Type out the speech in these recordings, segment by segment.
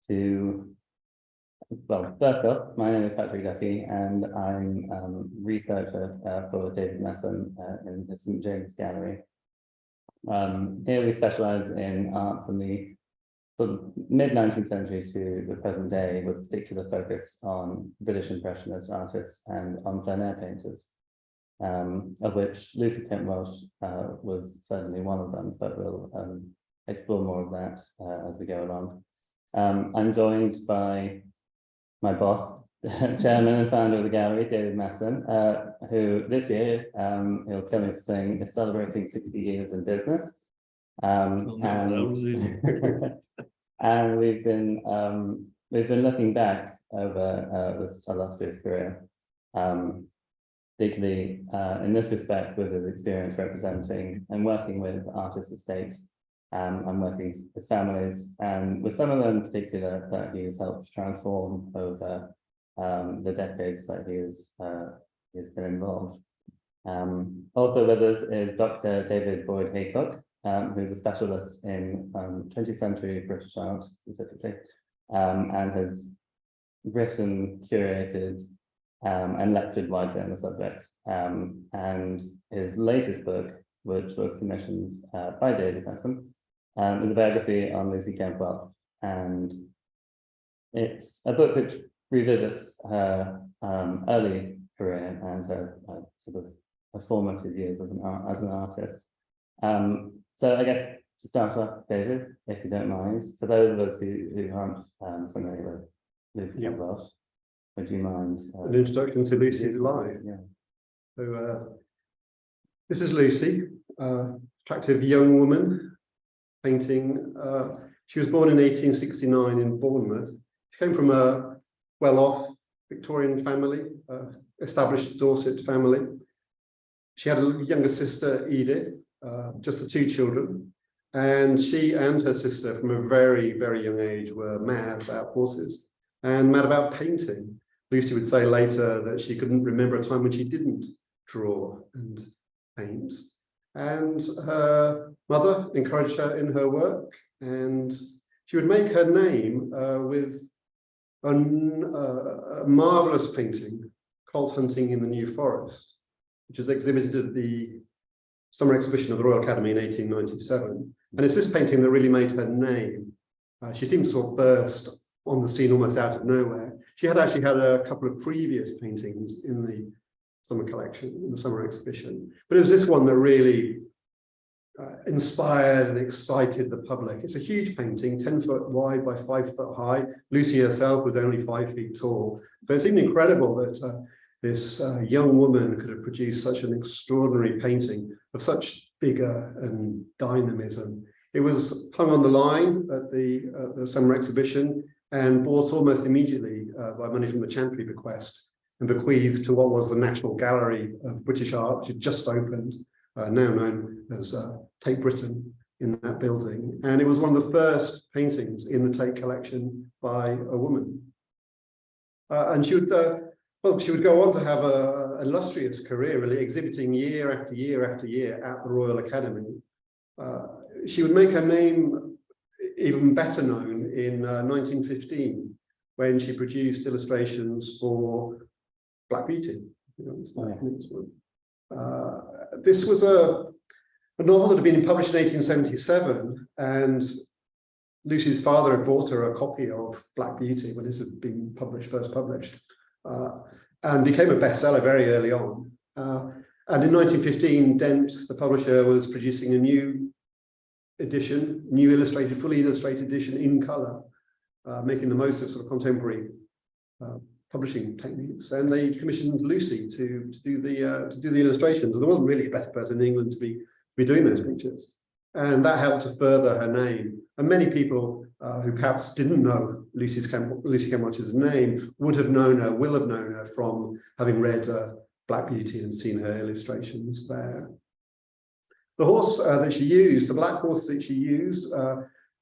well, first off, my name is Patrick Duffy, and I'm researcher for David Messum in the St James Gallery. Here we specialise in art from the sort of mid-19th century to the present day, with particular focus on British Impressionist artists and on plein air painters, of which Lucy Kemp-Welch was certainly one of them, but we'll explore more of that as we go along. I'm joined by my boss, chairman and founder of the gallery, David Messum, who this year, he'll kill me for saying, is celebrating 60 years in business. And we've been looking back over this illustrious career, particularly in this respect with his experience representing and working with artists' estates. I'm working with families, and with some of them in particular that he has helped transform over the decades that he's been involved. Also with us is Dr. David Haycock, who's a specialist in 20th century British art specifically, and has written, curated, and lectured widely on the subject. And his latest book, which was commissioned by David Messum, is a biography on Lucy Kemp-Welch, and it's a book which revisits her early career and her sort of her formative years as an artist. So I guess to start off, David, if you don't mind, for those of us who aren't familiar with Lucy Kemp-Welch, would you mind? An introduction to Lucy's life. Yeah. So this is Lucy, attractive young woman, painting. She was born in 1869 in Bournemouth. She came from a well-off Victorian family, established Dorset family. She had a younger sister, Edith, just the two children. And she and her sister, from a very, very young age, were mad about horses and mad about painting. Lucy would say later that she couldn't remember a time when she didn't draw and paint. And her mother encouraged her in her work, and she would make her name with a marvellous painting, Colt Hunting in the New Forest, which was exhibited at the summer exhibition of the Royal Academy in 1897. And it's this painting that really made her name. She seemed to sort of burst on the scene almost out of nowhere. She had actually had a couple of previous paintings in the summer collection, in the summer exhibition, but it was this one that really inspired and excited the public. It's a huge painting, 10 foot wide by 5 foot high. Lucy herself was only 5 feet tall, but it seemed incredible that this young woman could have produced such an extraordinary painting of such vigor and dynamism. It was hung on the line at the summer exhibition and bought almost immediately by money from the Chantry bequest, and bequeathed to what was the National Gallery of British Art, which had just opened, now known as Tate Britain, in that building. And it was one of the first paintings in the Tate collection by a woman. And she would go on to have an illustrious career, really, exhibiting year after year after year at the Royal Academy. She would make her name even better known in 1915, when she produced illustrations for Black Beauty. This was a novel that had been published in 1877, and Lucy's father had bought her a copy of Black Beauty when it had been first published, and became a bestseller very early on. And in 1915, Dent, the publisher, was producing a new edition, fully illustrated edition in colour, making the most of sort of contemporary publishing techniques, and they commissioned Lucy to do the illustrations. And there wasn't really a better person in England to be doing those pictures, and that helped to further her name. And many people who perhaps didn't know Lucy Kemp-Welch's name will have known her from having read Black Beauty and seen her illustrations there. The horse that she used, the black horse that she used,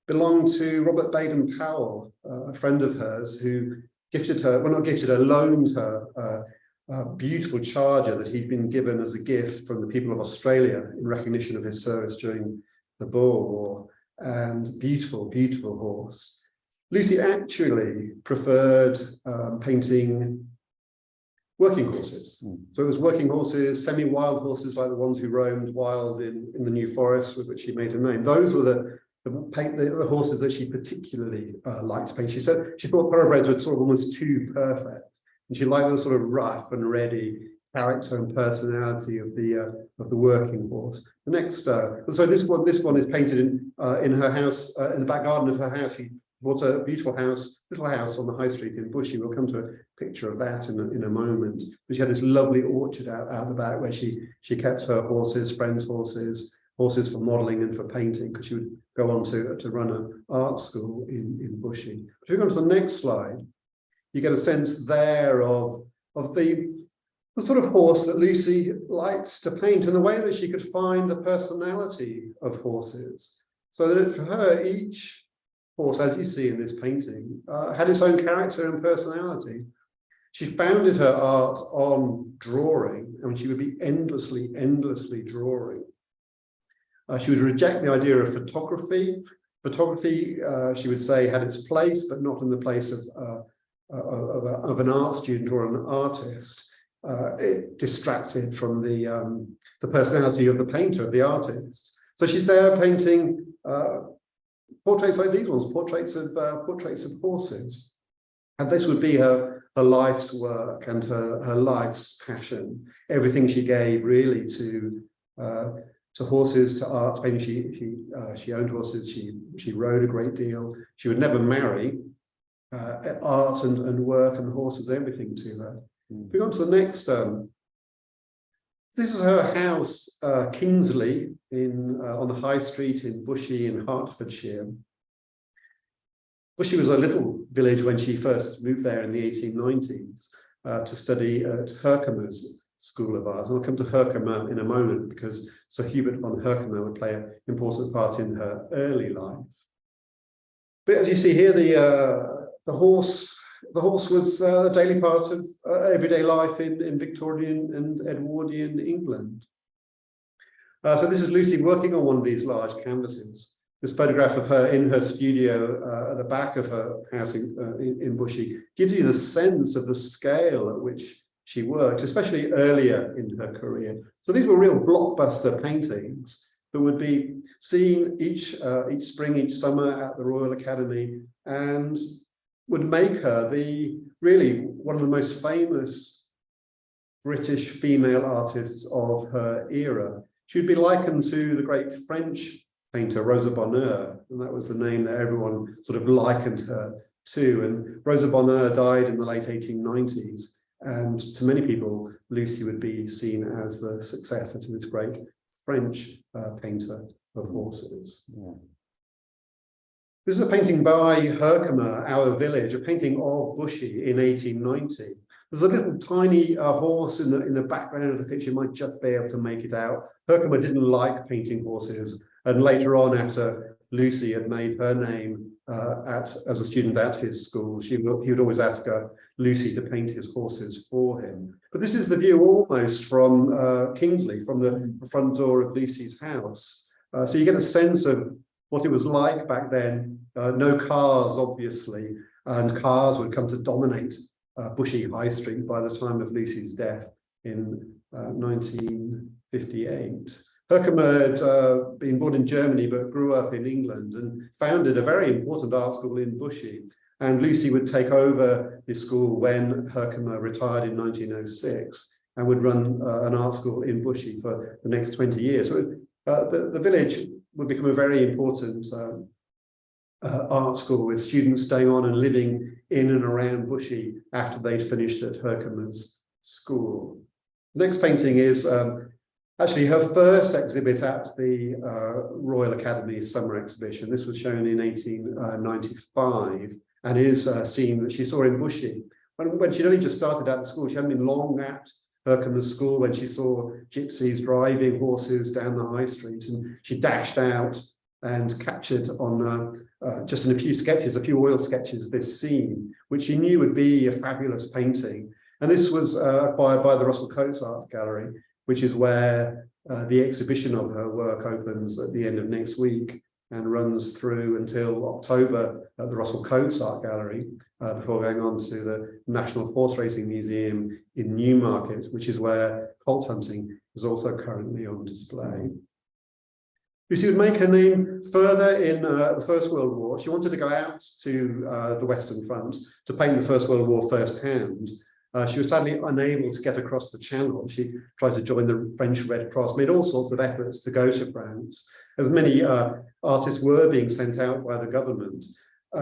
belonged to Robert Baden-Powell, a friend of hers, who loaned her a beautiful charger that he'd been given as a gift from the people of Australia in recognition of his service during the Boer War. And beautiful, beautiful horse. Lucy actually preferred painting working horses. So it was working horses, semi-wild horses like the ones who roamed wild in the New Forest, with which she made her name. Those were the horses that she particularly liked to paint. She said she thought thoroughbreds were sort of almost too perfect, and she liked the sort of rough and ready character and personality of the working horse. The next, so this one is painted in her house, in the back garden of her house. She bought a beautiful house, little house on the high street in Bushy. We'll come to a picture of that in a moment. But she had this lovely orchard out the back where she kept her horses, friends' horses for modelling and for painting, because she would go on to run an art school in Bushy. If we go on to the next slide, you get a sense there of the sort of horse that Lucy liked to paint, and the way that she could find the personality of horses, so that for her, each horse, as you see in this painting, had its own character and personality. She founded her art on drawing, and she would be endlessly drawing. She would reject the idea of photography. Photography, she would say, had its place, but not in the place of an art student or an artist. It distracted from the personality of the painter, of the artist. So she's there painting portraits like these ones, portraits of horses, and this would be her life's work and her life's passion. Everything she gave really to horses, to art painting. She owned horses. She rode a great deal. She would never marry. Art and work and the horse was everything to her. If we go on to the next. This is her house, Kingsley, on the High Street in Bushy in Hertfordshire. Bushy was a little village when she first moved there in the 1890s to study at Herkomer's School of Art. And I'll come to Herkomer in a moment, because Sir Hubert von Herkomer would play an important part in her early life. But as you see here, the horse was a daily part of everyday life in Victorian and Edwardian England. So this is Lucy working on one of these large canvases. This photograph of her in her studio at the back of her house in Bushy gives you the sense of the scale at which she worked, especially earlier in her career. So these were real blockbuster paintings that would be seen each spring, each summer at the Royal Academy, and would make her really one of the most famous British female artists of her era. She'd be likened to the great French painter Rosa Bonheur, and that was the name that everyone sort of likened her to. And Rosa Bonheur died in the late 1890s, and to many people, Lucy would be seen as the successor to this great French painter of horses. Yeah. This is a painting by Herkomer, Our Village, a painting of Bushy in 1890. There's a little tiny horse in the background of the picture. You might just be able to make it out. Herkomer didn't like painting horses, and later on, after Lucy had made her name as a student at his school, he would always ask Lucy to paint his horses for him. But this is the view almost from Kingsley, from the front door of Lucy's house. So you get a sense of what it was like back then. No cars, obviously, and cars would come to dominate Bushy High Street by the time of Lucy's death in 1958. Herkomer had been born in Germany but grew up in England and founded a very important art school in Bushy. And Lucy would take over his school when Herkomer retired in 1906 and would run an art school in Bushy for the next 20 years. So the village would become a very important art school, with students staying on and living in and around Bushy after they'd finished at Herkomer's school. The next painting is actually her first exhibit at the Royal Academy's summer exhibition. This was shown in 1895 and is a scene that she saw in Bushy. When she'd only just started out at school, she hadn't been long at Herkomer's school when she saw gypsies driving horses down the high street, and she dashed out and captured on just in a few sketches, a few oil sketches, this scene, which she knew would be a fabulous painting. And this was acquired by the Russell-Cotes Art Gallery, which is where the exhibition of her work opens at the end of next week. and runs through until October at the Russell-Cotes Art Gallery, before going on to the National Horse Racing Museum in Newmarket, which is where colt hunting is also currently on display. Lucy would make her name further in the First World War. She wanted to go out to the Western Front to paint the First World War firsthand. She was sadly unable to get across the Channel. She tried to join the French Red Cross, made all sorts of efforts to go to France. As many artists were being sent out by the government,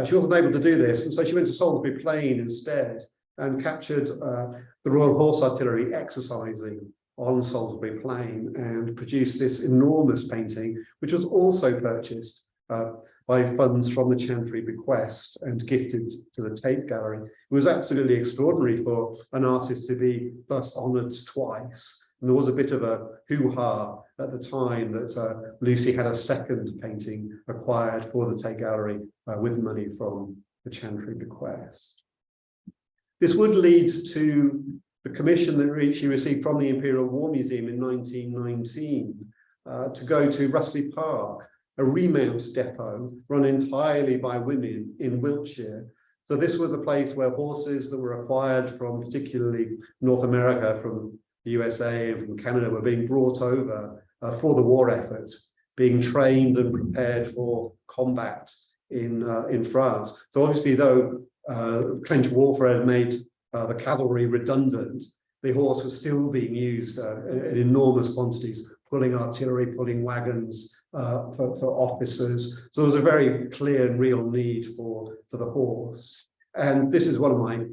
she wasn't able to do this, and so she went to Salisbury Plain instead and captured the Royal Horse Artillery exercising on Salisbury Plain and produced this enormous painting, which was also purchased by funds from the Chantry bequest and gifted to the Tate Gallery. It was absolutely extraordinary for an artist to be thus honoured twice. And there was a bit of a hoo-ha at the time that Lucy had a second painting acquired for the Tate Gallery with money from the Chantry bequest. This would lead to the commission that she received from the Imperial War Museum in 1919 to go to Russell Park, a remount depot run entirely by women in Wiltshire. So this was a place where horses that were acquired from particularly North America, from the USA and from Canada, were being brought over for the war effort, being trained and prepared for combat in France. So obviously, though trench warfare had made the cavalry redundant, the horse was still being used in enormous quantities, pulling artillery, pulling wagons for officers. So there was a very clear and real need for the horse. And this is one of my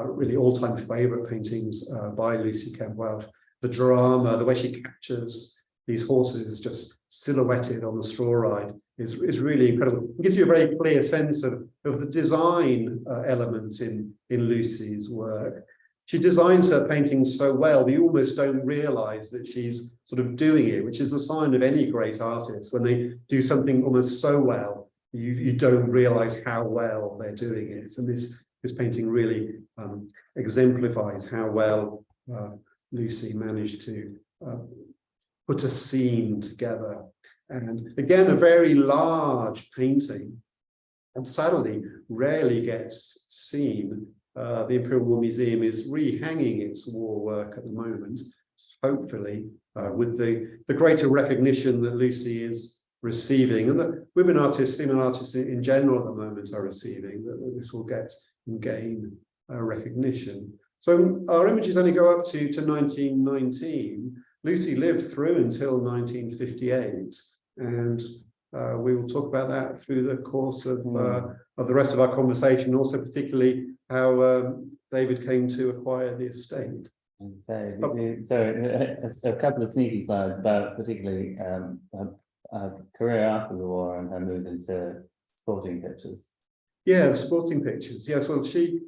really all-time favourite paintings by Lucy Kemp-Welch. The drama, the way she captures these horses just silhouetted on the straw ride is really incredible. It gives you a very clear sense of the design element in Lucy's work. She designs her paintings so well that you almost don't realise that she's sort of doing it, which is the sign of any great artist. When they do something almost so well, you don't realise how well they're doing it. And this painting really exemplifies how well Lucy managed to put a scene together. And again, a very large painting, and sadly rarely gets seen. The Imperial War Museum is rehanging its war work at the moment, hopefully with the greater recognition that Lucy is receiving, and that women artists, female artists in general at the moment are receiving, that this will get and gain recognition. So our images only go up to 1919. Lucy lived through until 1958, and we will talk about that through the course of the rest of our conversation, also particularly how David came to acquire the estate. So a couple of sneaky slides about particularly her career after the war and her move into sporting pictures. Yeah, the sporting pictures. Yes, well, she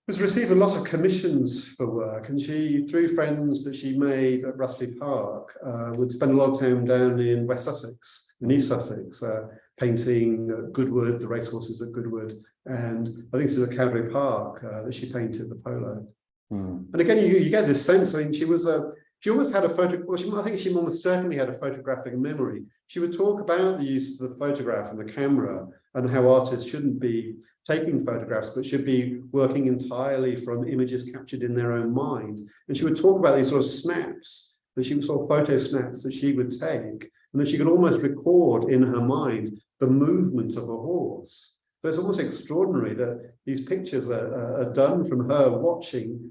was receiving a lot of commissions for work, and she, through friends that she made at Russell Park, would spend a lot of time down in West Sussex, in East Sussex, painting Goodwood, the racehorses at Goodwood, and I think this is at Cowdray Park that she painted the polo. And again, you get this sense. I mean, she almost had a photo. Well, I think she almost certainly had a photographic memory. She would talk about the use of the photograph and the camera, and how artists shouldn't be taking photographs, but should be working entirely from images captured in their own mind. And she would talk about these sort of snaps, photo snaps that she would take, and that she could almost record in her mind the movement of a horse. So it's almost extraordinary that these pictures are done from her watching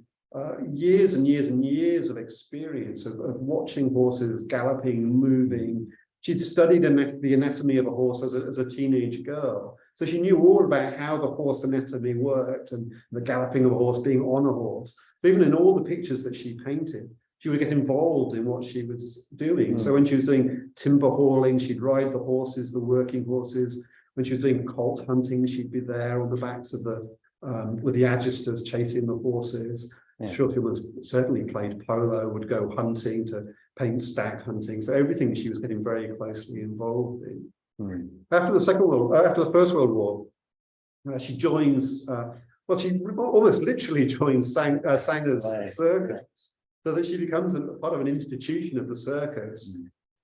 years and years and years of experience of watching horses galloping, moving. She'd studied the anatomy of a horse as a teenage girl. So she knew all about how the horse anatomy worked and the galloping of a horse, being on a horse. But even in all the pictures that she painted, she would get involved in what she was doing. So when she was doing timber hauling, she'd ride the horses, the working horses. When she was doing colt hunting, she'd be there on the backs of with the agisters chasing the horses. Yeah. Sure, she certainly played polo, would go hunting to paint stack hunting. So everything she was getting very closely involved in. After the First World War, she joins. She almost literally joins Sanger's circus, so that she becomes a part of an institution of the circus.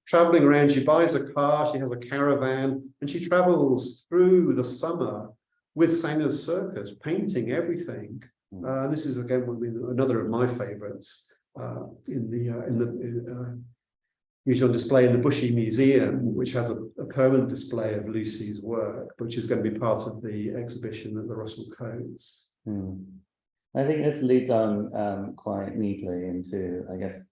traveling around. She buys a car, she has a caravan, and she travels through the summer with Sanger's Circus, painting everything. This is again another of my favourites usually on display in the Bushy Museum, which has a permanent display of Lucy's work, which is going to be part of the exhibition at the Russell-Cotes. I think this leads on quite neatly into, I guess,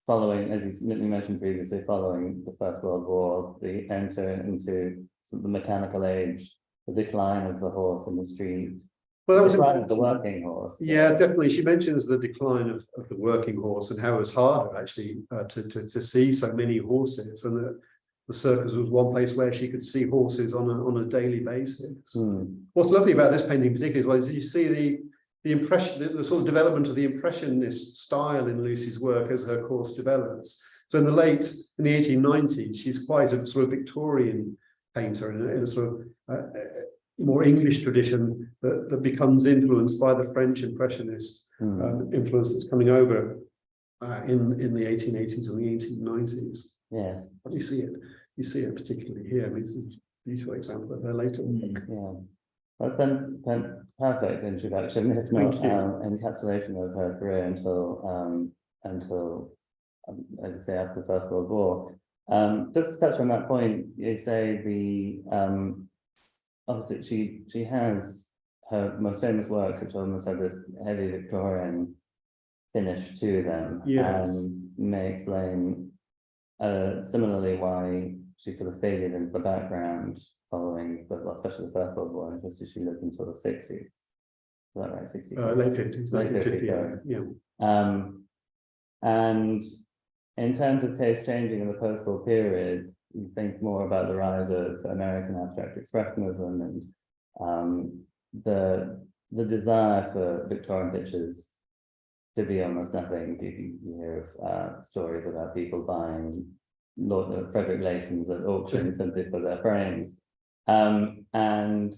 following, as you mentioned previously, following the First World War, the enter into the mechanical age, the decline of the horse in the street. Well, that was decline of the working horse. Yeah, definitely. She mentions the decline of the working horse and how it was harder actually to see so many horses, and the circus was one place where she could see horses on a daily basis. What's lovely about this painting particularly as well is you see the impression, the sort of development of the impressionist style in Lucy's work as her course develops. So in the 1890s, she's quite a sort of Victorian painter in a sort of more English tradition that becomes influenced by the French impressionist influence that's coming over in the 1880s and the 1890s. Yes, but you see it particularly here. I mean, it's a beautiful example of her later work. Yeah, that's been perfect introduction, if not encapsulation of her career until as you say, after the First World War. Just to touch on that point, you say obviously she has her most famous works, which almost have this heavy Victorian finish to them, and may explain similarly why she sort of faded into the background following, especially the First World War, and just as she lived until the 60s. Is that right? 60s? Late 50s. Late 50s, yeah. And in terms of taste changing in the post-war period, you think more about the rise of American abstract expressionism and the desire for Victorian pictures to be almost nothing. You hear of stories about people buying Lord Frederick Leighton's at auction simply for their frames. And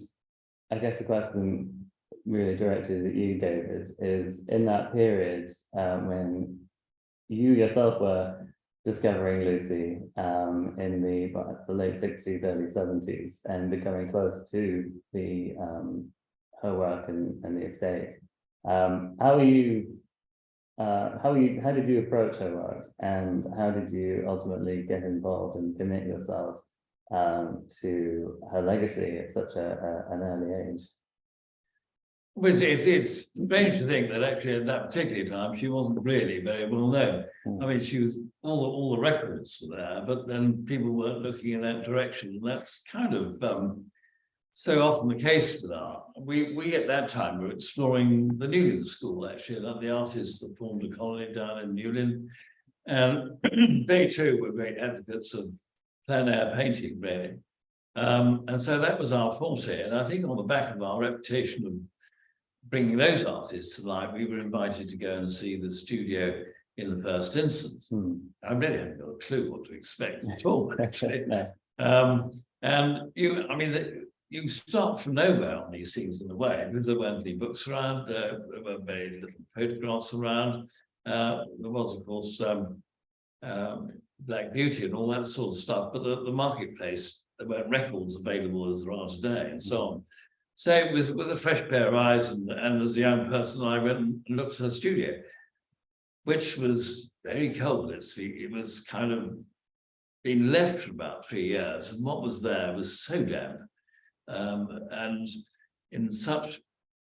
I guess the question really directed at you, David, is in that period when you yourself were discovering Lucy in the late 60s, early 70s, and becoming close to her work and the estate. How did you approach her work, and how did you ultimately get involved and commit yourself to her legacy at such an early age? Well, it's strange to think that actually at that particular time she wasn't really very well known. I mean, she was all the records were there, but then people weren't looking in that direction, and that's kind of so often the case with art. We at that time were exploring the Newlyn School, actually, like the artists that formed a colony down in Newlyn, and they too were great advocates of plein air painting, really. And so that was our forte, and I think on the back of our reputation of bringing those artists to life, we were invited to go and see the studio in the first instance. I really hadn't got a clue what to expect at all, actually. And you start from nowhere on these things in a way, because there weren't any books around, there were very little photographs around. There was, of course, Black Beauty and all that sort of stuff, but the marketplace, there weren't records available as there are today, and so on. So it was with a fresh pair of eyes, and as a young person, I went and looked at her studio, which was very cold. It was kind of been left for about 3 years, and what was there was so damp and in such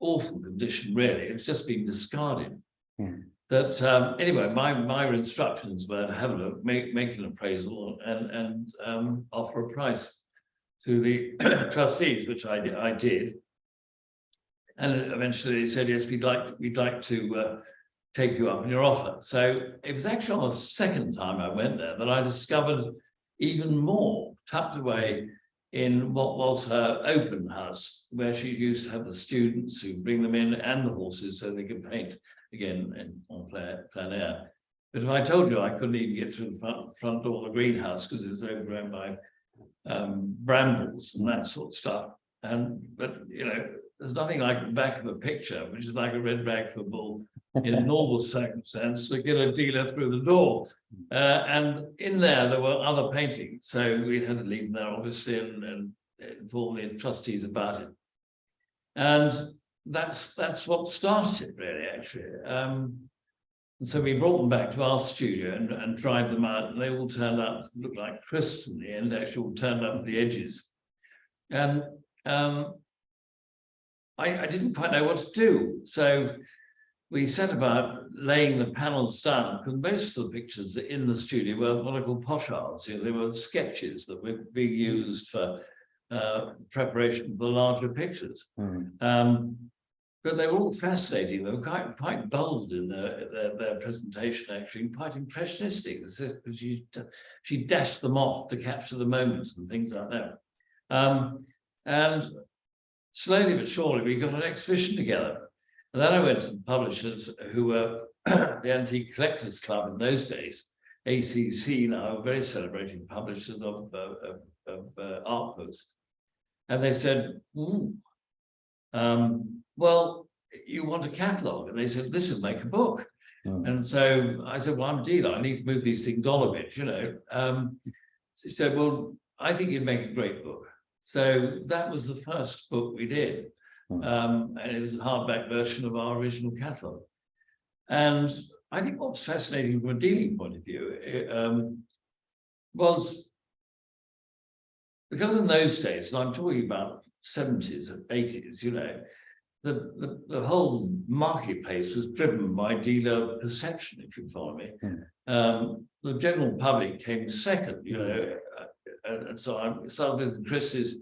awful condition, really. It's just been discarded. That anyway, my instructions were to have a look, make an appraisal, and offer a price to the trustees, which I did, and eventually they said, yes, we'd like to take you up on your offer. So it was actually on the second time I went there that I discovered even more tucked away in what was her open house, where she used to have the students who bring them in and the horses so they could paint again on plein air. But if I told you I couldn't even get to the front door of the greenhouse because it was overgrown by brambles and that sort of stuff. But you know, there's nothing like the back of a picture, which is like a red rag for a bull in normal circumstances to get a dealer through the door. And in there were other paintings. So we had to leave them there, obviously, and inform the trustees about it. And that's what started it, really, actually. And so we brought them back to our studio and tried them out, and they all turned out to look like crisps in the end, actually all turned up at the edges. And I didn't quite know what to do. So we set about laying the panels down, because most of the pictures in the studio were what I call potsherds. They were sketches that were being used for preparation for larger pictures. But they were all fascinating. They were quite bold in their presentation, actually, quite impressionistic. She dashed them off to capture the moments and things like that. And slowly but surely, we got an exhibition together. And then I went to the publishers who were the Antique Collectors Club in those days, ACC now, very celebrated publishers of art books. And they said, well, you want a catalogue? And they said, listen, make a book. And so I said, well, I'm a dealer. I need to move these things on a bit, you know. She said, well, I think you'd make a great book. So that was the first book we did. And it was a hardback version of our original catalogue. And I think what's fascinating from a dealing point of view was because in those days, and I'm talking about 70s and 80s, you know, the whole marketplace was driven by dealer perception, if you follow me. The general public came second, you know, and so I started with Chris's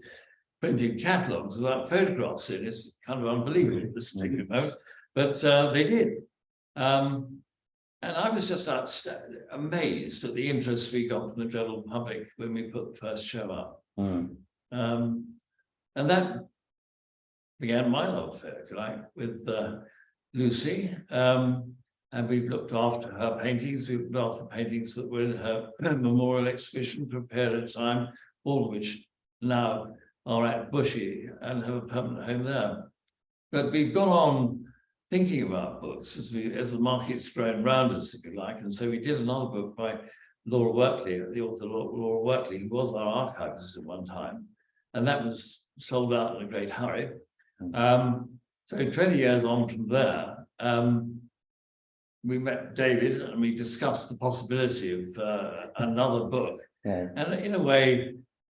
printed catalogues without photographs in. It's kind of unbelievable at this particular moment, but they did. And I was just amazed at the interest we got from the general public when we put the first show up. And that began my love affair, if you like, with Lucy. And we've looked after her paintings. We've looked after paintings that were in her memorial exhibition for a period of time, all of which now are at Bushy and have a permanent home there. But we've gone on thinking about books as the market's grown around us, if you like. And so we did another book by Laura Workley, the author Laura Workley, who was our archivist at one time. And that was sold out in a great hurry. So 20 years on from there, we met David and we discussed the possibility of another book. And in a way,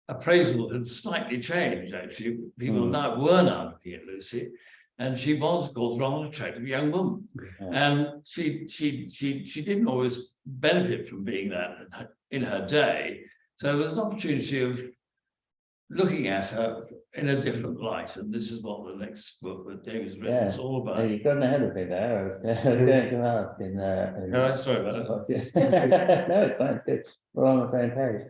appraisal had slightly changed, actually. People now were now looking at Lucy. And she was, of course, a rather attractive young woman. And she didn't always benefit from being that in her day. So there was an opportunity of looking at her in a different light. And this is what the next book that David's written is all about. You've gotten ahead of me there. I was going to ask No, sorry about that. No, it's fine, it's good. We're on the same page.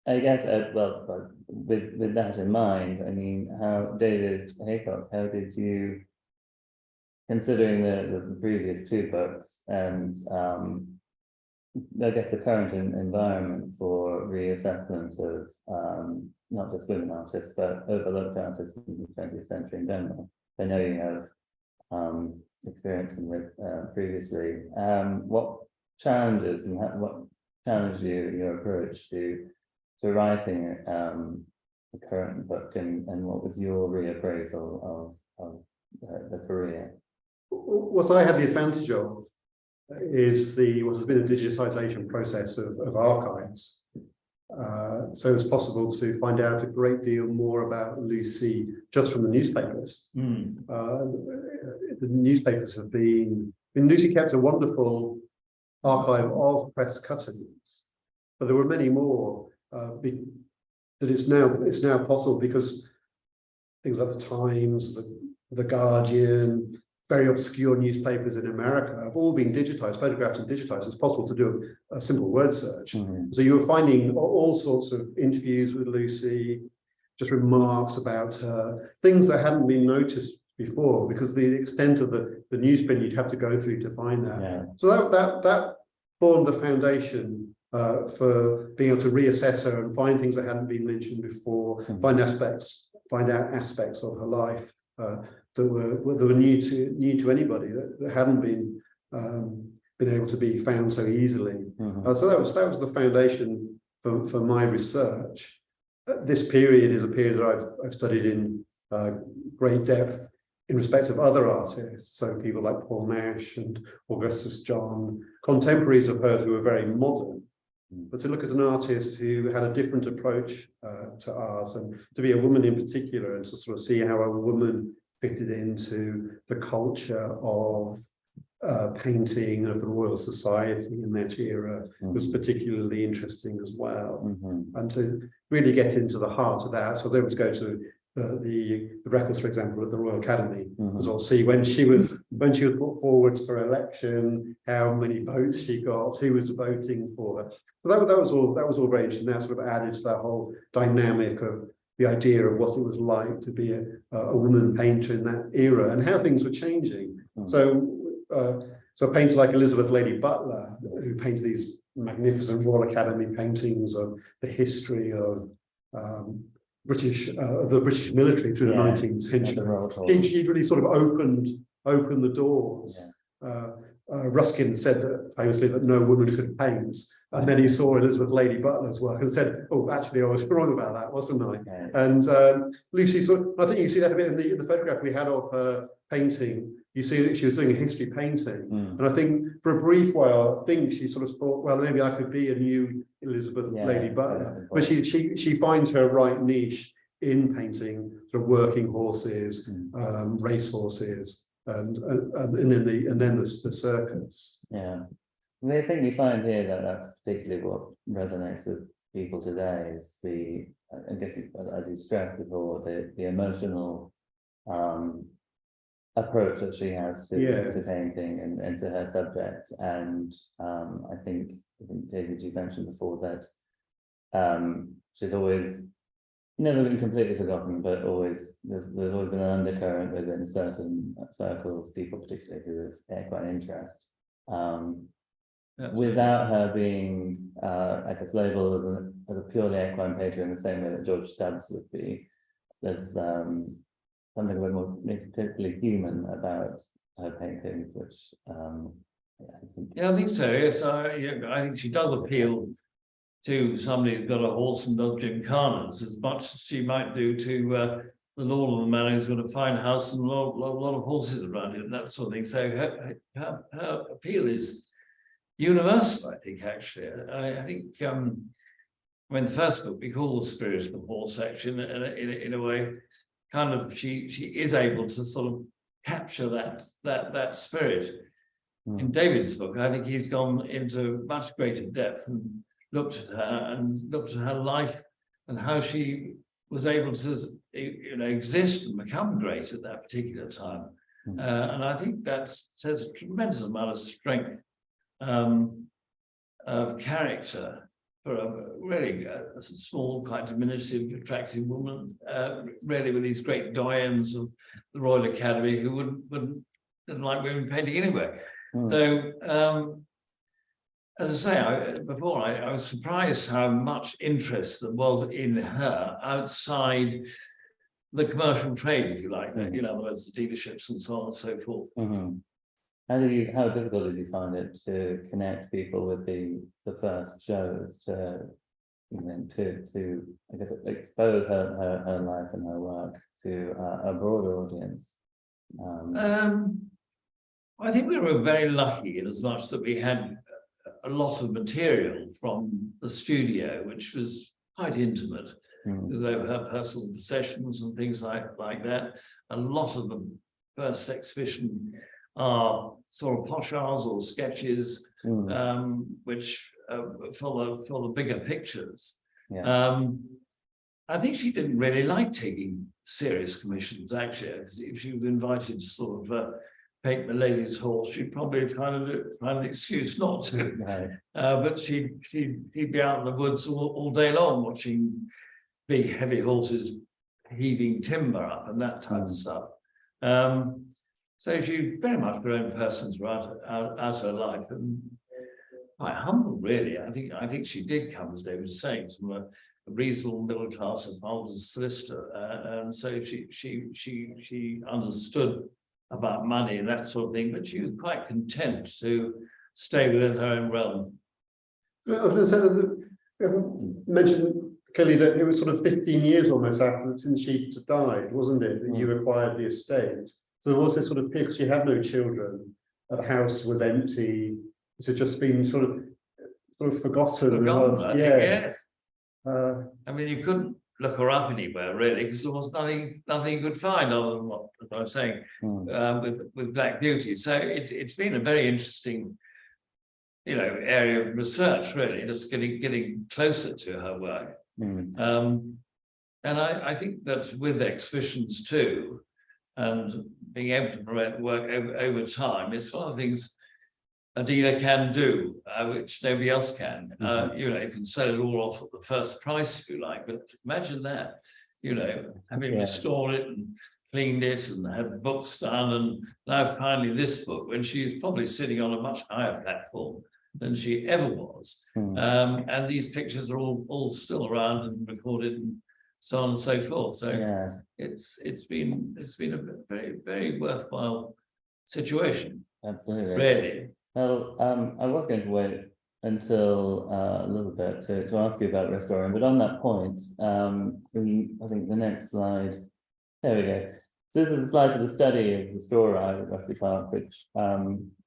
I guess, well, with that in mind, I mean, how, David Haycock, how did you, considering the previous two books and I guess the current environment for reassessment of not just women artists, but overlooked artists in the 20th century in general? I know you have experience with previously. What challenges and what challenged your approach to writing the current book, and what was your reappraisal of the career? What I had the advantage of is what has been a digitization process of archives. So it's possible to find out a great deal more about Lucy just from the newspapers. The newspapers have Lucy kept a wonderful archive of press cuttings, but there were many more that it's now possible because things like the Times, the Guardian, very obscure newspapers in America have all been digitized, photographed and digitized. It's possible to do a simple word search. So you were finding all sorts of interviews with Lucy, just remarks about her, things that hadn't been noticed before, because the extent of the newsprint you'd have to go through to find that. So that formed the foundation for being able to reassess her and find things that hadn't been mentioned before, find out aspects of her life that were new to anybody, that hadn't been able to be found so easily. So that was the foundation for my research. This period is a period that I've studied in great depth in respect of other artists, so people like Paul Nash and Augustus John, contemporaries of hers who were very modern. But to look at an artist who had a different approach to art, and to be a woman in particular, and to sort of see how a woman fitted into the culture of painting of the Royal Society in that era was particularly interesting as well. And to really get into the heart of that, so they would go to the records, for example, at the Royal Academy, as I'll see when she was put forward for election, how many votes she got, who was voting for her. So that was all very interesting. That sort of added to that whole dynamic of the idea of what it was like to be a woman painter in that era and how things were changing. So a painter like Elizabeth Lady Butler, who painted these magnificent Royal Academy paintings of the history of the British military through the 19th century. She really sort of opened the doors. Ruskin said that famously that no woman could paint, and then he saw Elizabeth Lady Butler's work and said, "Oh, actually, I was wrong about that, wasn't I?" And Lucy, I think you see that a bit in the photograph we had of her painting. You see that she was doing a history painting, and I think for a brief while, I think she sort of thought, well, maybe I could be a new Elizabeth Lady Butler. But she finds her right niche in painting sort of working horses, race horses, and then the circus. Yeah, I think we find here that that's particularly what resonates with people today is I guess as you stressed before, the emotional approach that she has to painting and to her subject. And I think David, you mentioned before that she's always never been completely forgotten, but always there's always been an undercurrent within certain circles, people particularly who have equine interest. Without her being I guess labelled as a purely equine painter in the same way that George Stubbs would be, there's something a bit more particularly human about her paintings, which I think so. Yes, I think she does appeal to somebody who's got a horse and does gymkhanas as much as she might do to the Lord of the man who's got a fine house and a lot of horses around it and that sort of thing. So her appeal is universal, I think, actually. I think the first book we call The Spirit of the Horse section, in a way, kind of she is able to sort of capture that spirit. In David's book, I think he's gone into much greater depth and looked at her life and how she was able to exist and become great at that particular time. And I think that says a tremendous amount of strength of character for a really a small, quite diminutive, attractive woman, really with these great doyens of the Royal Academy who doesn't like women painting anyway. So, as I say, before I was surprised how much interest there was in her outside the commercial trade, if you like, in other words, the dealerships and so on and so forth. How difficult did you find it to connect people with the first shows to I guess expose her life and her work to a broader audience? I think we were very lucky in as much that we had a lot of material from the studio, which was quite intimate, though her personal possessions and things like that. A lot of the first exhibition are sort of pochades or sketches, which for the bigger pictures. I think she didn't really like taking serious commissions, actually. If she was invited to sort of paint the lady's horse, she'd probably find an excuse not to. But she'd be out in the woods all day long watching big heavy horses heaving timber up and that type of stuff. So she very much her own person throughout her life, and quite humble, really. I think she did come, as David was saying, from a reasonable middle class as well as a solicitor, and so she understood about money and that sort of thing, but she was quite content to stay within her own realm. I was going to say that you mentioned clearly that it was sort of 15 years almost after since she died, wasn't it, that you acquired the estate? So there was this sort of period, because she had no children, the house was empty, it had just been sort of forgotten. Yes. I mean, you couldn't look her up anywhere really, because there was nothing you could find other than what I'm saying with Black Beauty. So it's been a very interesting, area of research really, just getting closer to her work. And I think that with exhibitions too, and being able to promote work over time, it's one of the things a dealer can do, which nobody else can. You can sell it all off at the first price if you like, but imagine that, having restored it and cleaned it and had books done, and now finally this book, when she's probably sitting on a much higher platform than she ever was. And these pictures are all still around and recorded and so on and so forth. So it's been a very, very worthwhile situation. Absolutely. Really. Well, I was going to wait until a little bit to ask you about restoring, but on that point, I think the next slide, there we go. This is a slide for the study of the straw ride at Russell Park, which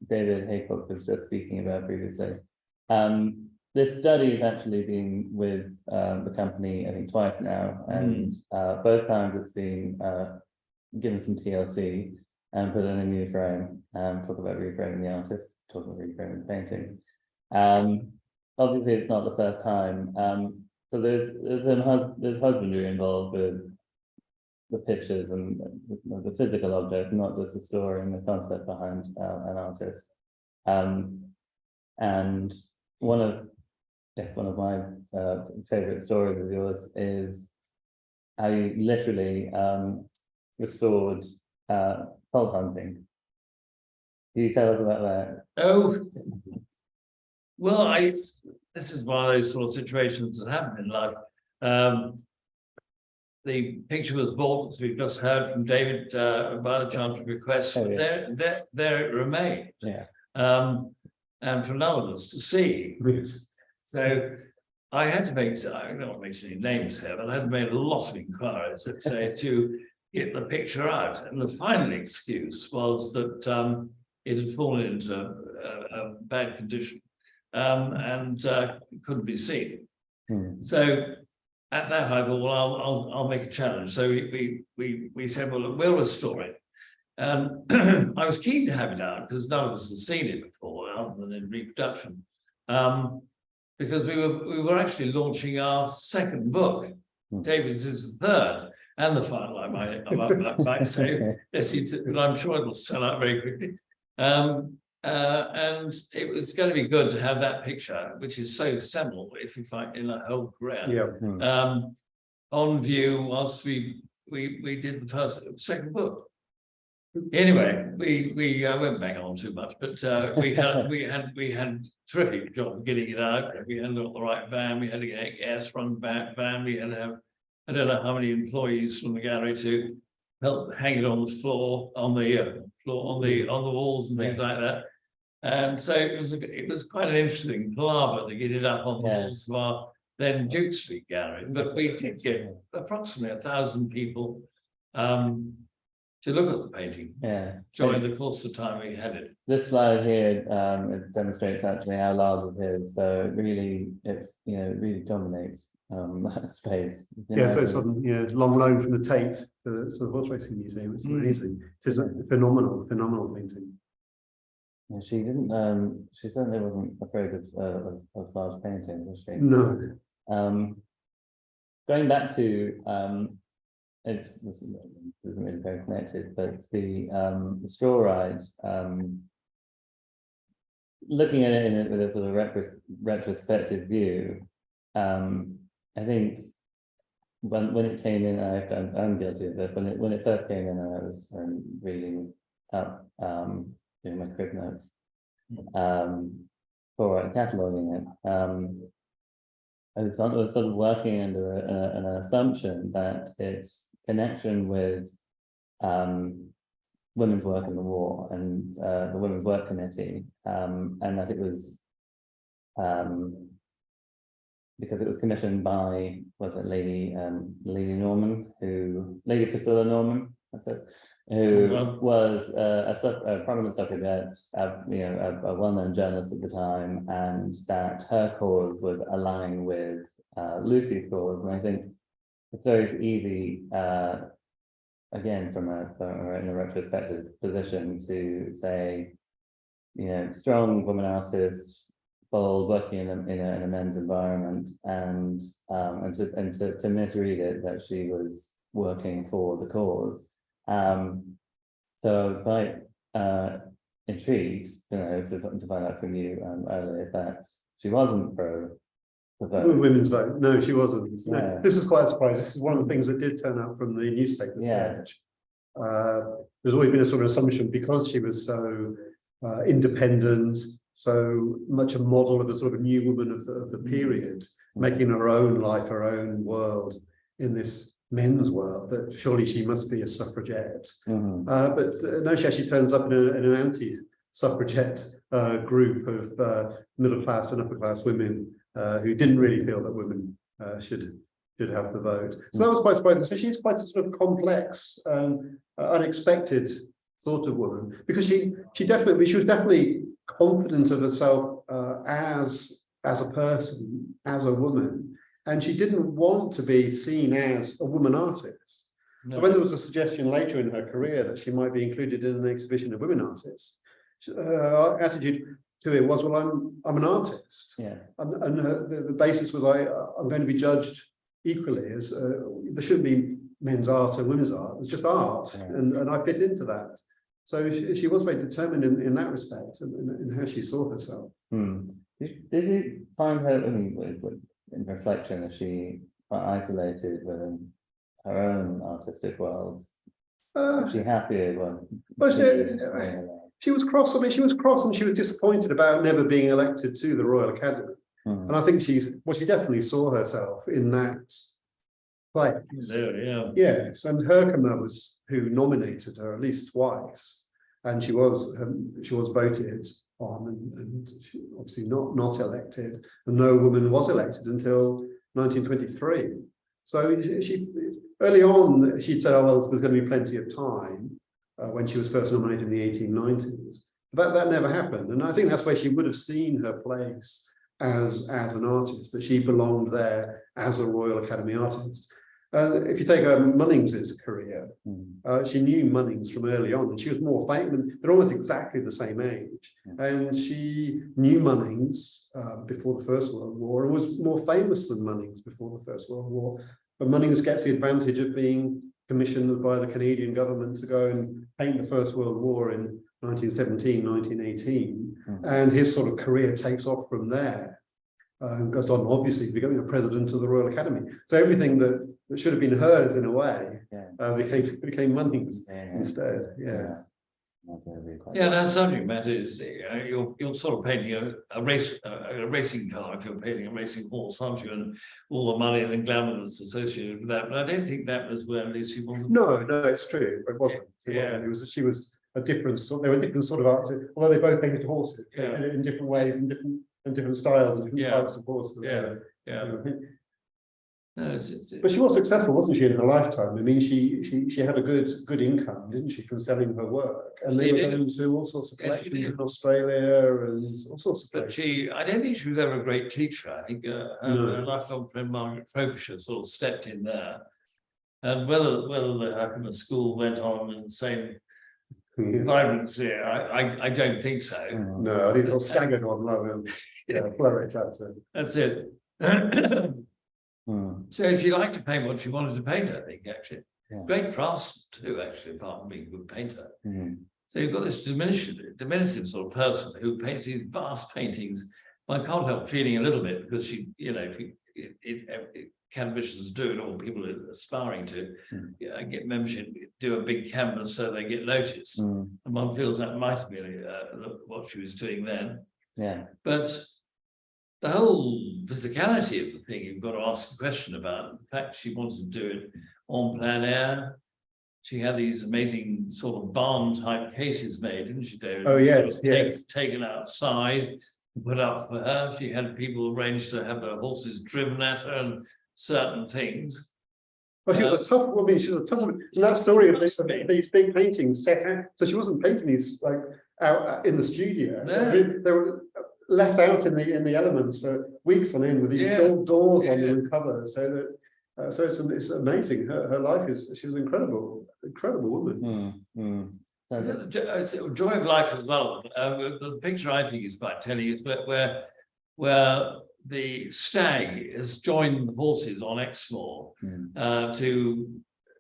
David Haycock was just speaking about previously. This study has actually been with the company, I think, twice now, and both times it's been given some TLC and put in a new frame. Talk about reframing the artist, talk about reframing the paintings. Obviously, it's not the first time. So there's husbandry involved with the pictures and the physical object, not just the story and the concept behind an artist. And one of my favorite stories of yours is how you literally restored pulp hunting. Can you tell us about that? Oh, well, this is one of those sort of situations that happen in life. The picture was bought, as we've just heard from David, by the chance of request. There it remained. And for none of us to see. So I had to make, I don't want to mention any names here, but I had made a lot of inquiries, let's say, to get the picture out. And the final excuse was that it had fallen into a bad condition and couldn't be seen. So at that, I thought, well, I'll make a challenge. So we said, well, look, we'll restore it. And I was keen to have it out because none of us had seen it before, other than in reproduction. Because we were actually launching our second book. David's is the third and the final, I might say. But I'm sure it will sell out very quickly. And it was going to be good to have that picture, which is so seminal, if you find in that whole career, on view whilst we did the second book. Anyway, we won't bang on too much, but we had terrific job getting it out. We had the right van. We had to get a gas-run van. We had to have, I don't know how many employees from the gallery to help hang it on the floor, on the walls and things like that. And so it was quite an interesting palaver to get it up on the walls of our then Duke Street gallery. But we did get approximately 1,000 people to look at the painting during the course of time we had it. This slide here it demonstrates actually how large it is. So it really dominates that space. So it's long loan from the Tate to the Horse Racing Museum. It's amazing. It is a phenomenal painting. Yeah, she didn't. She certainly wasn't afraid of large paintings, was she? No. Going back to this isn't really very connected, but the straw ride. Looking at it with a sort of retrospective view, I think when it came in, I'm guilty of this. When it first came in, I was reading up, doing my crib notes for cataloguing it. was sort of working under an assumption that its connection with women's work in the war and the Women's Work Committee, and that it was because it was commissioned by, was it Lady Priscilla Norman, that's it, who was a prominent suffragette, a well-known journalist at the time, and that her cause would align with Lucy's cause. And I think it's very easy, again, from in a retrospective position, to say, strong woman artist, bold, working in a men's environment, and to misread it that she was working for the cause. So I was quite intrigued, to find out from you earlier that she wasn't pro the vote. Women's vote. No, she wasn't. Yeah. No, this was quite a surprise. This is one of the things that did turn up from the newspaper stage. There's always been a sort of assumption, because she was so independent, so much a model of a sort of new woman of the period, making her own life, her own world in this men's world, that surely she must be a suffragette. But no, she actually turns up in an anti-suffragette group of middle class and upper class women who didn't really feel that women should have the vote. So that was quite surprising. So she's quite a sort of complex, unexpected sort of woman, because she was definitely confident of herself as a person, as a woman, and she didn't want to be seen as a woman artist. No. So when there was a suggestion later in her career that she might be included in an exhibition of women artists, her attitude to it was, well, I'm an artist, and the basis was I'm going to be judged equally, as there shouldn't be men's art and women's art. It's just art, and I fit into that. So she was very determined in that respect, in how she saw herself. Did you find her, in reflection, is she quite isolated within her own artistic world? Was she happier when she was cross? I mean, she was cross, and she was disappointed about never being elected to the Royal Academy. And I think she definitely saw herself in that place. Yes, and Herkimer was who nominated her at least twice, and she was voted on, and she obviously not elected, and no woman was elected until 1923. So she early on she'd said, oh well, there's going to be plenty of time, when she was first nominated in the 1890s. But that never happened, and I think that's where she would have seen her place as an artist, that she belonged there as a Royal Academy artist. If you take Munnings's career, she knew Munnings from early on, and she was more famous. They're almost exactly the same age, and she knew Munnings before the First World War, and was more famous than Munnings before the First World War. But Munnings gets the advantage of being commissioned by the Canadian government to go and paint the First World War in 1917, 1918, and his sort of career takes off from there. Goes on, obviously, becoming a president of the Royal Academy. So everything that should have been hers in a way became Munnings instead. Yeah, that subject matter is you're sort of painting a racing car if you're painting a racing horse, aren't you? And all the money and the glamour that's associated with that. But I don't think that was where Lucy wasn't. No, it's true. It wasn't. She was a different sort. They were different sort of artists, although they both painted horses in different ways and different styles and different types of horses. No, but she was successful, wasn't she, in her lifetime? I mean, she had a good income, didn't she, from selling her work? And they were going to all sorts of collections in Australia and all sorts of places. But I don't think she was ever a great teacher. I think her lifelong friend Margaret Frobisher sort of stepped in there. And whether the Herkimer School went on in the same vibrancy, I don't think so. No, I think it's all staggered on rather than flourish. That's it. So if you like to paint what she wanted to paint, I think actually great craftsman too, actually, apart from being a good painter. So you've got this diminutive sort of person who paints these vast paintings. I can't help feeling a little bit, because she, canvassers do it, or people are aspiring to get membership, do a big canvas so they get noticed, and one feels that might have been what she was doing then. But the whole physicality of the thing, you've got to ask a question about. In fact, she wanted to do it en plein air. She had these amazing sort of barn type cases made, didn't she, David? Oh, yes, Sort of yes. taken outside, put up for her. She had people arranged to have her horses driven at her and certain things. Well, she was a tough woman. She was a tough woman. And that story of these big paintings set out, so she wasn't painting these like out in the studio. No. They were left out in the elements for weeks on end with these doors on them and covers. So that so it's amazing. Her life she was an incredible woman. It's a joy of life as well. The picture I think is quite telling is where the stag has joined the horses on Exmoor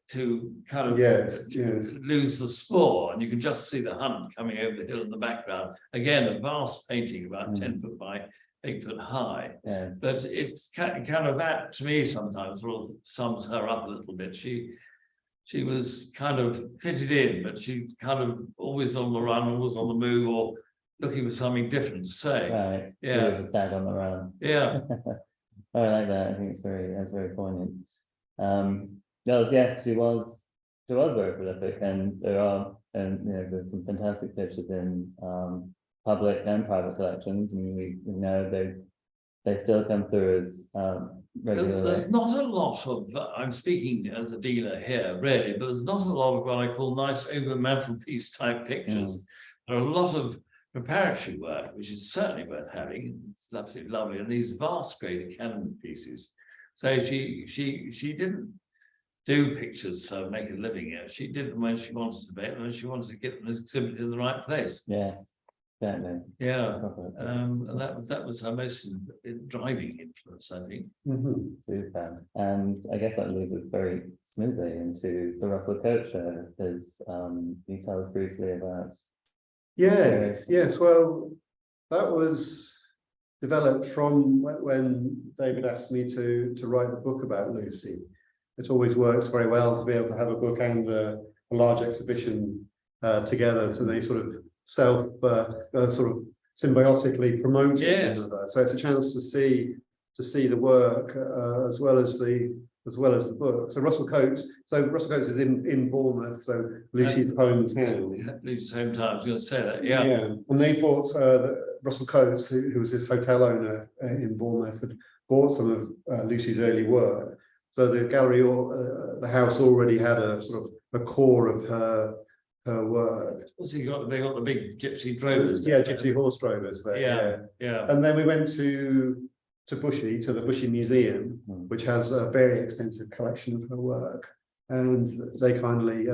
to kind of lose the spoor, and you can just see the hunt coming over the hill in the background. Again, a vast painting about 10 foot by 8 foot high. Yes. But it's kind of that to me sometimes sort of sums her up a little bit. She was kind of fitted in, but she's kind of always on the run, always on the move, or looking for something different to say. Right. Yeah. Always a stag on the run. Yeah. Oh, I like that. I think that's very poignant. Well, yes, she was very prolific, and there's some fantastic pictures in public and private collections. I mean, we know they still come through as regularly. There's not a lot of, I'm speaking as a dealer here, really, but there's not a lot of what I call nice over mantelpiece type pictures. There are a lot of preparatory work, which is certainly worth having. It's absolutely lovely, and these vast graded cannon pieces. So she didn't do pictures to make a living here. She did them when she wanted to make them, and she wanted to get them exhibited in the right place. Yes, certainly. Yeah, and that was her most driving influence, I think. Super. And I guess that leads us very smoothly into the Russell-Cotes show. There's you tell us briefly about. Yes. Well, that was developed from when David asked me to write the book about Lucy. It always works very well to be able to have a book and a large exhibition together, so they sort of sort of symbiotically promote one another. So it's a chance to see the work as well as the book. So Russell-Cotes is in Bournemouth, so Lucy's hometown. Lucy's hometown, I was going to say that. Yeah. And they bought Russell-Cotes, who was this hotel owner in Bournemouth, had bought some of Lucy's early work. So the gallery or the house already had a sort of a core of her work. Also, they got the big gypsy drovers. Yeah, gypsy horse drovers there. Yeah. And then we went to the Bushey Museum, which has a very extensive collection of her work, and they kindly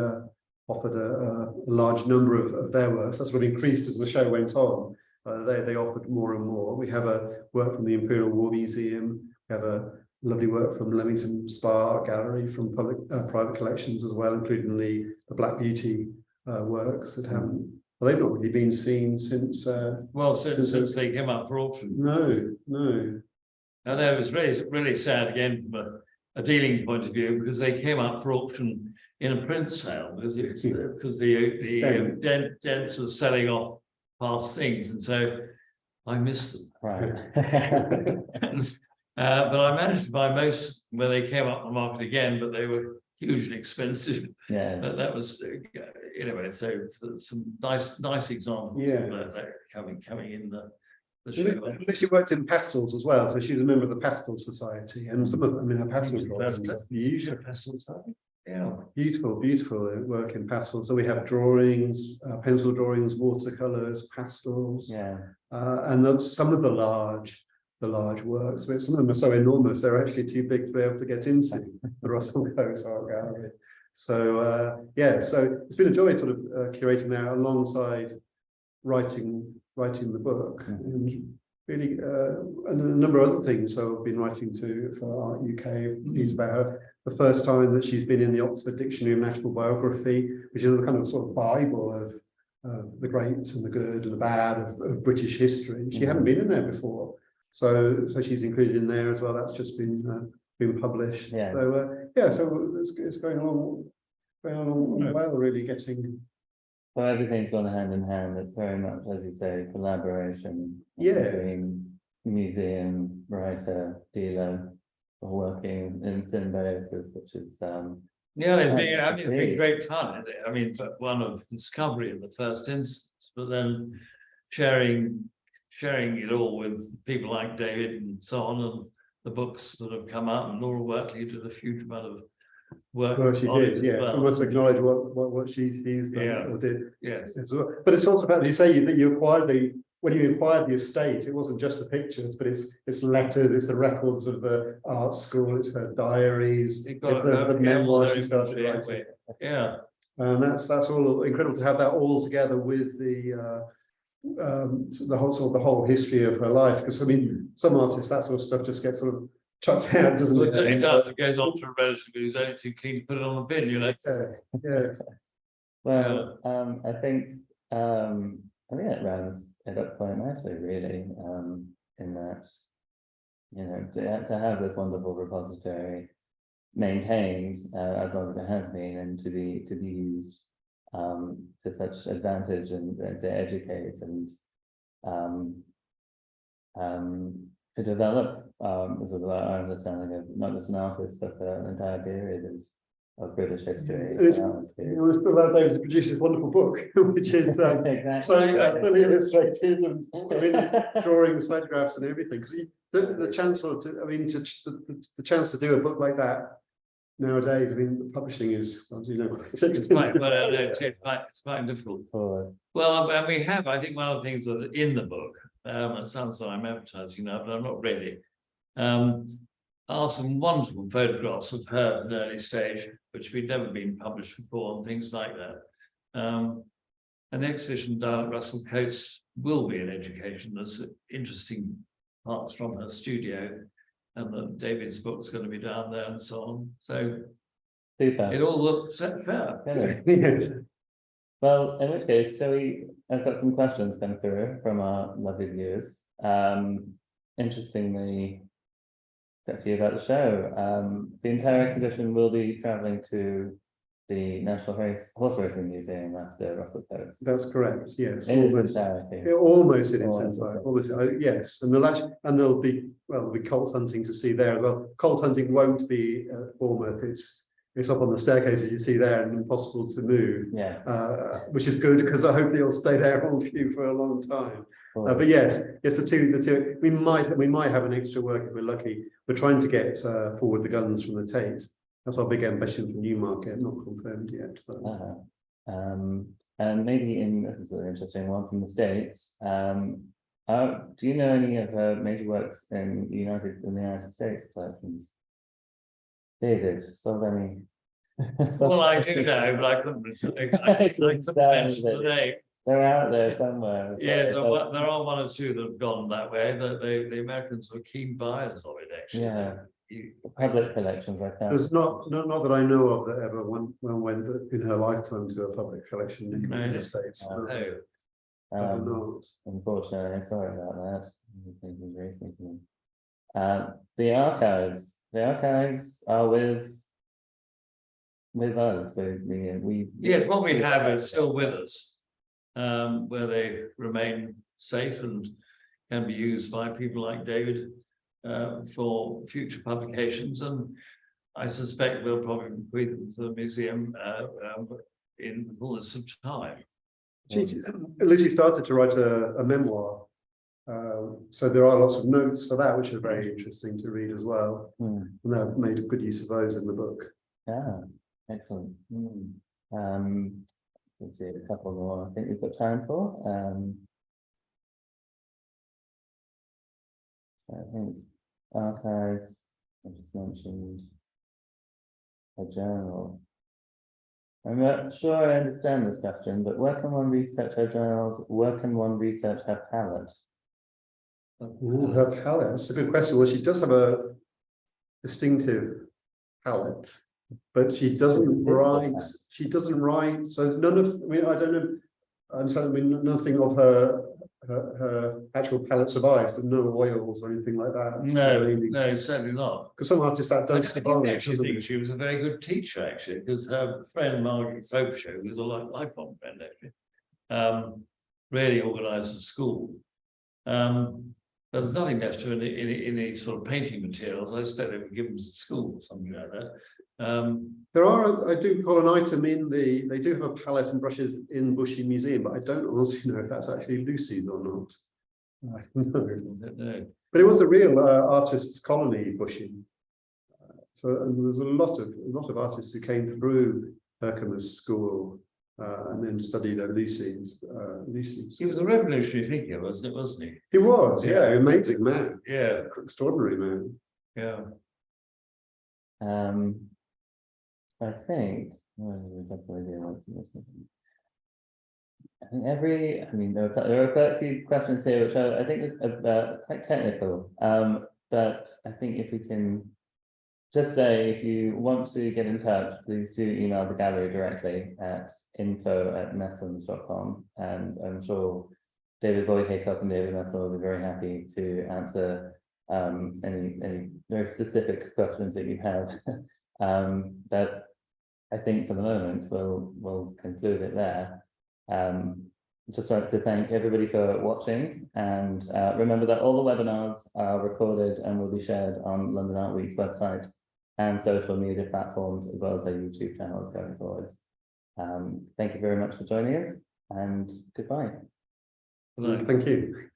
offered a large number of their works. That sort of increased as the show went on. They offered more and more. We have a work from the Imperial War Museum. We have a lovely work from Leamington Spa Gallery, from private collections as well, including the Black Beauty works that haven't. Well, they've not really been seen since. Since they came up for auction. No. And it was really sad again from a dealing point of view, because they came up for auction in a print sale because the Dents was selling off past things, and so I missed them. Right. But I managed to buy most when they came up the market again, but they were hugely expensive. Yeah. But that was anyway. So some nice examples of that coming in the show. Lucy worked in pastels as well, so she was a member of the Pastel Society, and some of her pastels beautiful work in pastels. So we have drawings, pencil drawings, watercolors, pastels, and some of the large works, but some of them are so enormous they're actually too big to be able to get into the Russell-Cotes Art Gallery. So so it's been a joy sort of curating that alongside writing the book, and really and a number of other things. So I've been writing for Art UK news about her. The first time that she's been in the Oxford Dictionary of National Biography, which is a kind of sort of Bible of the great and the good and the bad of British history. She hadn't been in there before. So she's included in there as well. That's just been published. Yeah. So it's going along well, really getting. Well, everything's gone hand in hand. It's very much, as you say, collaboration. Yeah. Between museum, writer, dealer, or working in symbiosis, which is Yeah, it's been great. great fun. I mean, one of discovery in the first instance, but then sharing it all with people like David and so on, and the books that have come out. And Laura Wortley did a huge amount of work. Well, she on it did, as yeah. well. I must acknowledge what she's done Yeah. or did. Yes. As well. But it's also about, you say that you acquired when you acquired the estate, it wasn't just the pictures, but it's letters, it's the records of the art school, it's her diaries, It it's got the memoirs she started writing. Yeah. And that's all incredible to have that all together with the whole history of her life. Because I mean, some artists, that sort of stuff just gets sort of chucked out, doesn't it? It does. It goes on to a relative who's only too clean to put it on the bin, you know. Yeah. Well, I think it rounds it up quite nicely, really, in that, you know, to have this wonderful repository maintained as long as it has been, and to be used to such advantage, and to educate and to develop sort of our understanding of not just an artist, but an entire period of British history. And it's allowed David to produce this wonderful book, which is Exactly. so fully illustrated and really drawings, photographs, and everything. Because the chance the chance to do a book like that nowadays, I mean, publishing is, as you know, it's quite difficult. Forward. Well, and we have, I think, one of the things that in the book, it sounds like I'm advertising now, but I'm not really, are some wonderful photographs of her at an early stage, which we'd never been published before, and things like that. And the exhibition down at Russell-Cotes will be an education. There's interesting parts from her studio, and that David's book's going to be down there and so on. So Super. it all looks fair. Yes. Well, in which case, I've got some questions come through from our lovely viewers. Interestingly, a few about the show. The entire exhibition will be travelling to the National Horse Racing Museum after Russell-Cotes. That's correct. Yes. In its entirety. Almost in its entirety. Yes, and there'll be colt hunting to see there as well. Colt hunting won't be at Bournemouth. It's up on the staircase as you see there, and impossible to move. Yeah. Which is good, because I hope they'll stay there on view for a long time. But yes, the two. We might have an extra work if we're lucky. We're trying to get forward the guns from the Tate. That's our big ambition for Newmarket, not confirmed yet. But. And maybe this is an interesting one from the States. Do you know any of her major works in the United States collections? David, sold any? Well, I do know, but I couldn't mention the name. They're out there somewhere. Yeah, there are one or two that have gone that way. The Americans were keen buyers of it, actually. Yeah. Public collections, I found. There's not that I know of that ever went in her lifetime to a public collection in the States. No. Unfortunately, sorry about that. The archives are with us. Yes, what we have is still with us, where they remain safe and can be used by people like David for future publications, and I suspect we'll probably bequeath them to the museum in the fullness of time. Lucy started to write a memoir, so there are lots of notes for that, which are very interesting to read as well. And they've made a good use of those in the book. Yeah, excellent. Let's see, a couple more I think we've got time for. I think archives, I just mentioned a journal. I'm not sure I understand this question, but where can one research her journals? Where can one research her palette? Her palette, that's a good question. Well, she does have a distinctive palette, but she doesn't write. She doesn't write. So none of. I mean, I don't know. Nothing of her actual palette survives. There's no oils or anything like that. No, certainly not. Because some artists that don't survive. I actually think she was a very good teacher, actually, because her friend Margaret Folkshow, who was a lifelong friend, actually, really organised the school. There's nothing left to any sort of painting materials. I expect they were given to school or something like that. There are, I do call an item in they do have a palette and brushes in Bushy Museum, but I don't honestly know if that's actually Lucy's or not. I don't know. But it was a real artists' colony, Bushy. So and there was a lot of artists who came through Herkimer's school and then studied at Lucy's. He was a revolutionary figure, wasn't he? He was, yeah, amazing man. Yeah, Extraordinary man. yeah. I think. I mean, there are quite a few questions here which I think are quite technical. But I think if we can just say, if you want to get in touch, please do email the gallery directly at info@messums.com, and I'm sure David Haycock and David Messum will be very happy to answer any very specific questions that you have. But I think for the moment we'll conclude it there. Just like to thank everybody for watching, and remember that all the webinars are recorded and will be shared on London Art Week's website and social media platforms, as well as our YouTube channels going forwards. Thank you very much for joining us, and goodbye. Good night. Thank you.